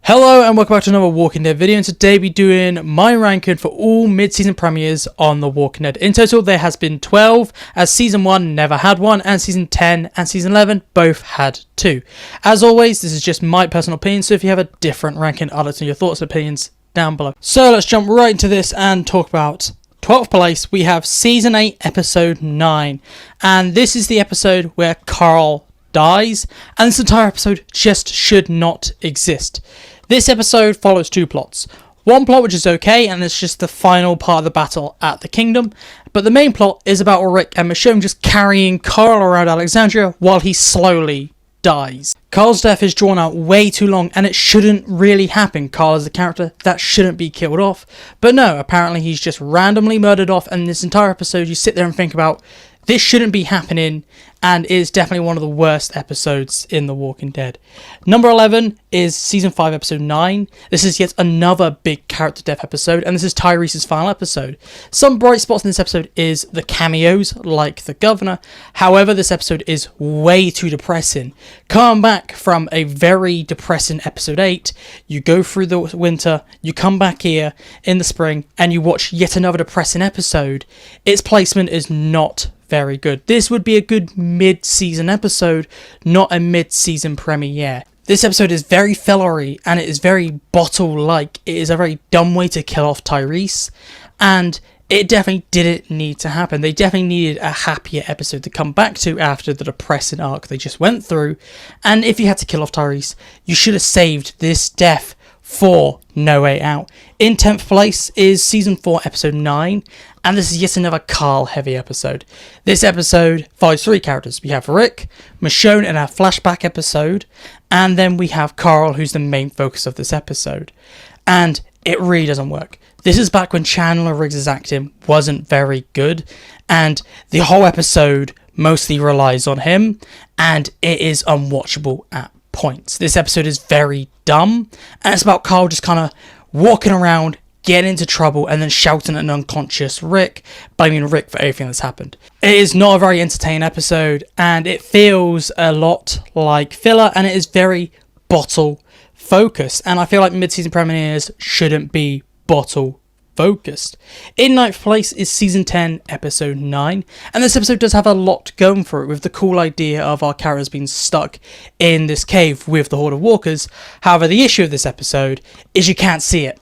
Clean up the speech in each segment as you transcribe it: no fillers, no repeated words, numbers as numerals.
Hello and welcome back to another Walking Dead video, and today we're doing my ranking for all mid-season premieres on The Walking Dead. In total there has been 12, as Season 1 never had one, and Season 10 and Season 11 both had 2. As always, this is just my personal opinion, so if you have a different ranking, I'd like to know your thoughts and opinions down below. So let's jump right into this and talk about 12th place. We have Season 8, Episode 9, and this is the episode where Carl dies, and this entire episode just should not exist. This episode follows two plots. One plot which is okay, and it's just the final part of the battle at the Kingdom, but the main plot is about Rick and Michonne just carrying Carl around Alexandria while he slowly dies. Carl's death is drawn out way too long, and it shouldn't really happen. Carl is a character that shouldn't be killed off, but no, apparently he's just randomly murdered off, and this entire episode you sit there and think about, this shouldn't be happening, and is definitely one of the worst episodes in The Walking Dead. Number 11 is Season 5, Episode 9. This is yet another big character death episode, and this is Tyrese's final episode. Some bright spots in this episode is the cameos, like the Governor. However, this episode is way too depressing. Come back from a very depressing Episode 8, you go through the winter, you come back here in the spring, and you watch yet another depressing episode. Its placement is not very good. This would be a good mid-season episode, not a mid-season premiere. This episode is very fillery, and it is very bottle-like. It is a very dumb way to kill off Tyrese, and it definitely didn't need to happen. They definitely needed a happier episode to come back to after the depressing arc they just went through, and if you had to kill off Tyrese, you should have saved this death for No Way Out. In 10th place is Season 4, Episode 9, and this is yet another Carl-heavy episode. This episode follows three characters. We have Rick, Michonne in a flashback episode, and then we have Carl, who's the main focus of this episode. And it really doesn't work. This is back when Chandler Riggs' acting wasn't very good, and the whole episode mostly relies on him, and it is unwatchable at points. This episode is very dumb, and it's about Carl just kind of walking around, getting into trouble, and then shouting at an unconscious Rick, blaming Rick for everything that's happened. It is not a very entertaining episode, and it feels a lot like filler, and it is very bottle focused, and I feel like mid-season premieres shouldn't be bottle focused. In 9th place is Season 10, Episode 9, and this episode does have a lot going for it, with the cool idea of our characters being stuck in this cave with the horde of walkers. However, the issue of this episode is you can't see it.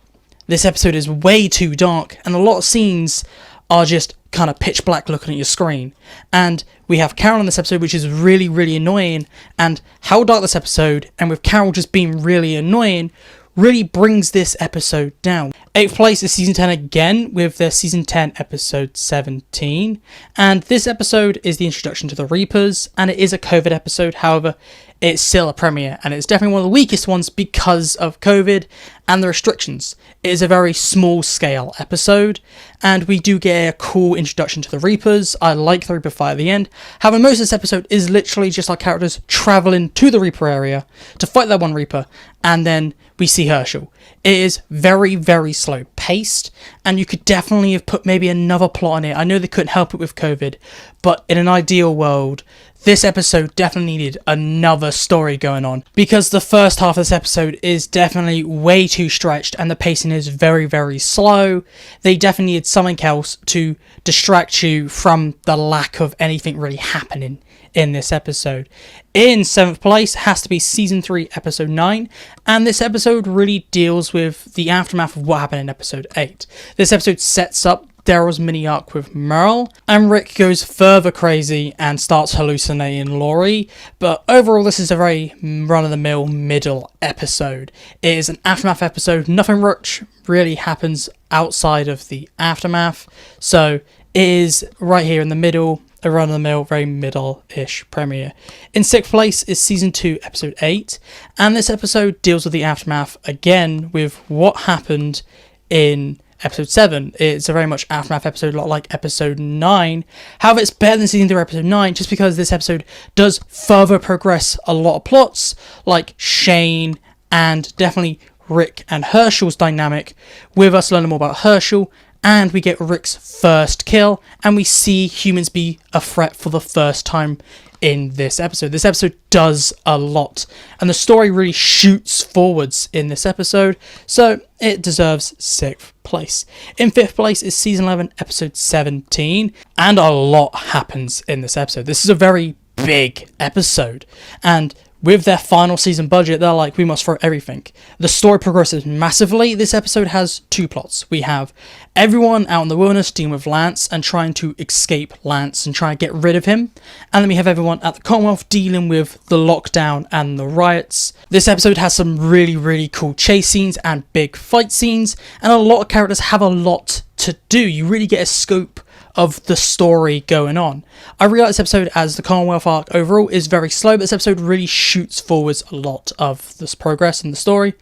This episode is way too dark, and a lot of scenes are just kind of pitch black looking at your screen, and we have Carol in this episode, which is really annoying, and how dark this episode, and with Carol just being really annoying, really brings this episode down. 8th place is Season 10 again, with their Season 10 Episode 17, and this episode is the introduction to the Reapers, and it is a COVID episode. However, it's still a premiere, and it's definitely one of the weakest ones because of COVID and the restrictions. It is a very small scale episode, and we do get a cool introduction to the Reapers. I like the Reaper fight at the end. However, most of this episode is literally just our characters traveling to the Reaper area to fight that one Reaper, and then we see Herschel. It is very slow paced, and you could definitely have put maybe another plot in it. I know they couldn't help it with COVID, but in an ideal world, this episode definitely needed another story going on, because the first half of this episode is definitely way too stretched, and the pacing is very slow. They definitely needed something else to distract you from the lack of anything really happening in this episode. In 7th place has to be Season 3, Episode 9, and this episode really deals with the aftermath of what happened in Episode 8. This episode sets up Daryl's mini arc with Merle, and Rick goes further crazy and starts hallucinating Laurie, but overall this is a very run-of-the-mill middle episode. It is an aftermath episode. Nothing much really happens outside of the aftermath, so it is right here in the middle, a run-of-the-mill, very middle-ish premiere. In 6th place is Season 2, Episode 8, and this episode deals with the aftermath again with what happened in Episode 7. It's a very much aftermath episode, a lot like Episode 9. However, it's better than Season 3 Episode 9 just because this episode does further progress a lot of plots, like Shane and definitely Rick and Herschel's dynamic, with us learning more about Herschel, and we get Rick's first kill, and we see humans be a threat for the first time in this episode. This episode does a lot, and the story really shoots forwards in this episode, so it deserves 6th place. In 5th place is season 11, episode 17, and a lot happens in this episode. This is a very big episode, and with their final season budget, they're like, we must throw everything. The story progresses massively. This episode has 2 plots. We have everyone out in the wilderness dealing with Lance and trying to escape Lance and try to get rid of him. And then we have everyone at the Commonwealth dealing with the lockdown and the riots. This episode has some really, really cool chase scenes and big fight scenes. And a lot of characters have a lot to do. You really get a scope of the story going on. I really like this episode as the Commonwealth arc overall is very slow, but this episode really shoots forwards a lot of this progress in the story,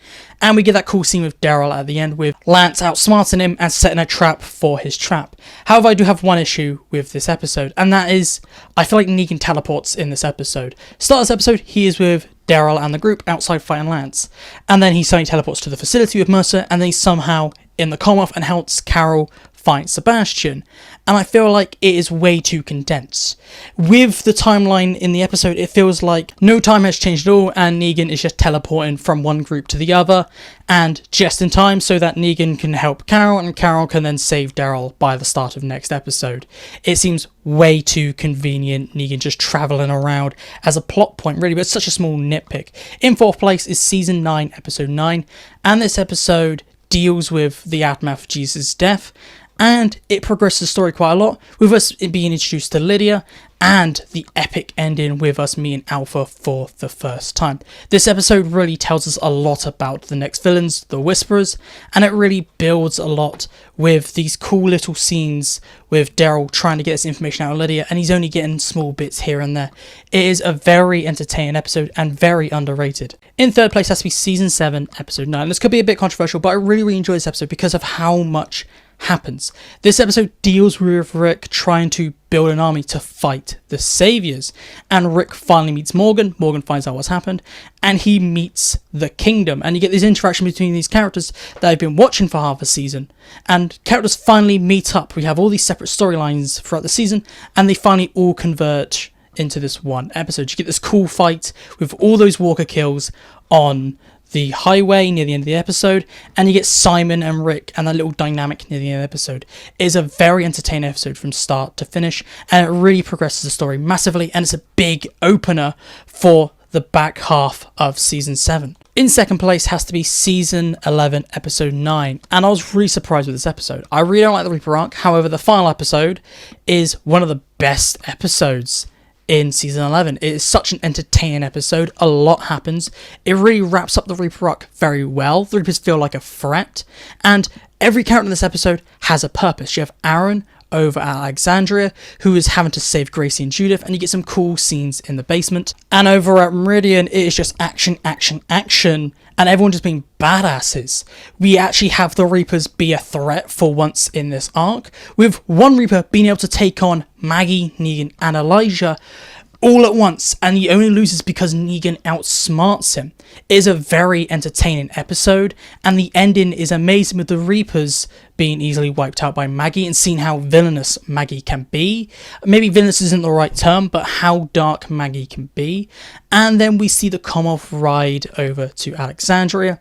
and we get that cool scene with Daryl at the end with Lance outsmarting him and setting a trap for his trap. However, I do have one issue with this episode, and that is, I feel like Negan teleports in this episode. Start this episode, he is with Daryl and the group outside fighting Lance, and then he suddenly teleports to the facility with Mercer, and then he's somehow in the Commonwealth and helps Carol fight Sebastian, and I feel like it is way too condensed. With the timeline in the episode, it feels like no time has changed at all, and Negan is just teleporting from one group to the other, and just in time so that Negan can help Carol, and Carol can then save Daryl by the start of next episode. It seems way too convenient, Negan just travelling around as a plot point really, but it's such a small nitpick. In 4th place is season 9, episode 9, and this episode deals with the aftermath of Jesus' death, and it progresses the story quite a lot, with us being introduced to Lydia, and the epic ending with us meeting Alpha for the first time. This episode really tells us a lot about the next villains, the Whisperers, and it really builds a lot with these cool little scenes with Daryl trying to get this information out of Lydia, and he's only getting small bits here and there. It is a very entertaining episode and very underrated. In 3rd place has to be season 7, episode 9. This could be a bit controversial, but I really enjoy this episode because of how much happens. This episode deals with Rick trying to build an army to fight the Saviors, and Rick finally meets Morgan. Morgan finds out what's happened, and he meets the Kingdom, and you get this interaction between these characters that I've been watching for half a season, and characters finally meet up. We have all these separate storylines throughout the season, and they finally all converge into this one episode. You get this cool fight with all those Walker kills on the highway near the end of the episode, and you get Simon and Rick and that little dynamic near the end of the episode. It is a very entertaining episode from start to finish, and it really progresses the story massively, and it's a big opener for the back half of season 7. In 2nd place has to be season 11, episode 9, and I was really surprised with this episode. I really don't like the Reaper arc, however the final episode is one of the best episodes in season 11. It is such an entertaining episode. A lot happens. It really wraps up the Reaper arc very well. The Reapers feel like a threat, and every character in this episode has a purpose. You have Aaron over at Alexandria, who is having to save Gracie and Judith, and you get some cool scenes in the basement. And over at Meridian, it is just action, action, action, and everyone just being badasses. We actually have the Reapers be a threat for once in this arc, with one Reaper being able to take on Maggie, Negan, and Elijah all at once, and he only loses because Negan outsmarts him. It is a very entertaining episode, and the ending is amazing with the Reapers being easily wiped out by Maggie and seeing how villainous Maggie can be. Maybe villainous isn't the right term, but how dark Maggie can be. And then we see the Commonwealth ride over to Alexandria,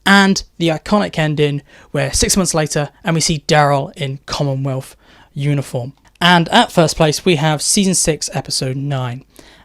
and the iconic ending where 6 months later, and we see Daryl in Commonwealth uniform. And at 1st place, we have season 6, episode 9.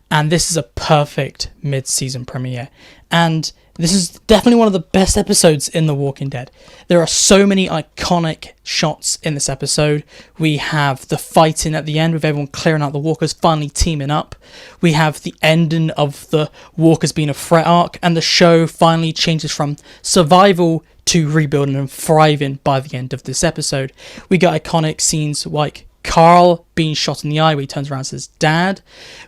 And this is a perfect mid-season premiere. And this is definitely one of the best episodes in The Walking Dead. There are so many iconic shots in this episode. We have the fighting at the end with everyone clearing out the walkers, finally teaming up. We have the ending of the walkers being a threat arc, and the show finally changes from survival to rebuilding and thriving by the end of this episode. We got iconic scenes like Carl being shot in the eye where he turns around and says, "Dad."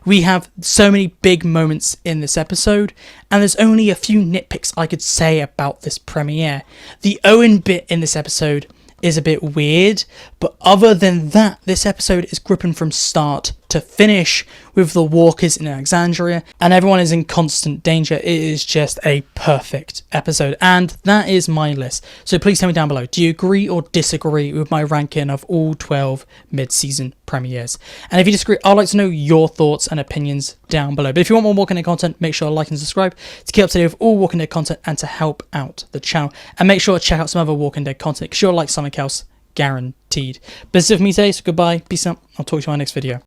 We have so many big moments in this episode, and there's only a few nitpicks I could say about this premiere. The Owen bit in this episode is a bit weird, but other than that, this episode is gripping from start to finish with the walkers in Alexandria, and everyone is in constant danger. It is just a perfect episode, and that is my list. So please tell me down below, do you agree or disagree with my ranking of all 12 mid-season premieres? And if you disagree, I'd like to know your thoughts and opinions down below. But if you want more Walking Dead content, make sure to like and subscribe to keep up to date with all Walking Dead content and to help out the channel. And make sure to check out some other Walking Dead content because you'll like something else, guaranteed. But that's it for me today, so goodbye, peace out, I'll talk to you in my next video.